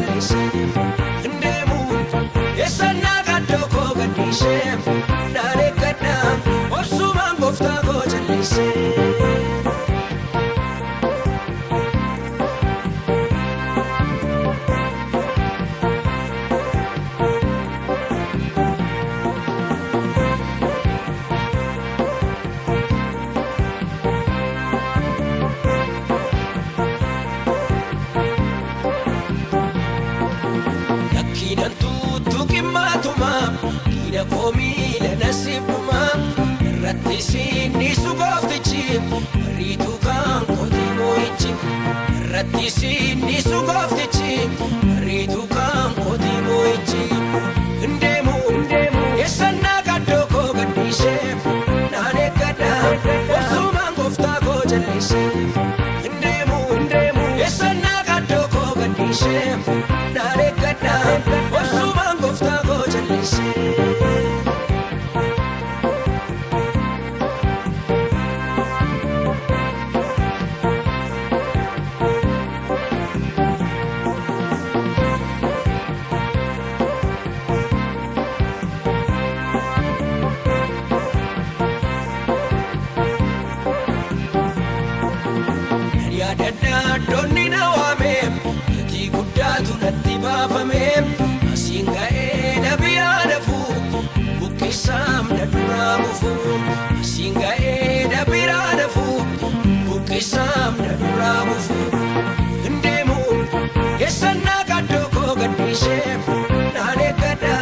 jalise. Ndemu esana kadoko gadise. Nare kada osuma gofta go jalise. Kina komila nasibuma ratisi ni sugoftichi ritu kan koti moichi ratisi ni sugoftichi ritu kan koti moichi ndemu esana kadoko gadise nane kada osuma gofta go jalise ndemu esana kadoko gadise nane kada osuma gofta go jalise. Donni nawame ti guddatu natti baafame asinga eda biradafu bukkisam dadura mufu asinga eda biradafu bukkisam dadura mufu ndemu esana kadoko gadise nane kada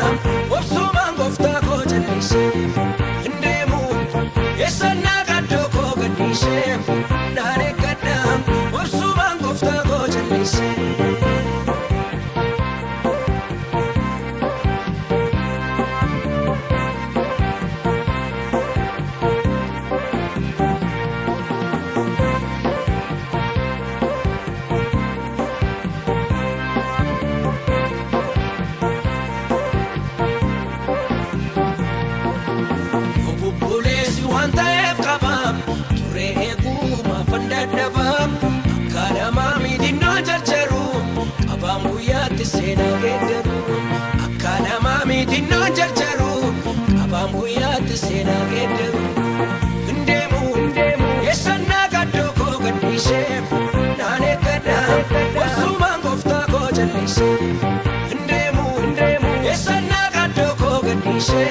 osuma gofta go jalise ndemu esana kadoko gadise nane kada osuma gofta go jalise. Obubulesi wanta ekaba ture eguma fandadaba akana mami dinno jarjaru qabamu yaatti sena geeddaru akana mami dinno jarjaru qabamu yaatti sena geeddaru ndemu esana kadoko gadise nane kada osuma gofta go jalise ndemu esana kadoko gadise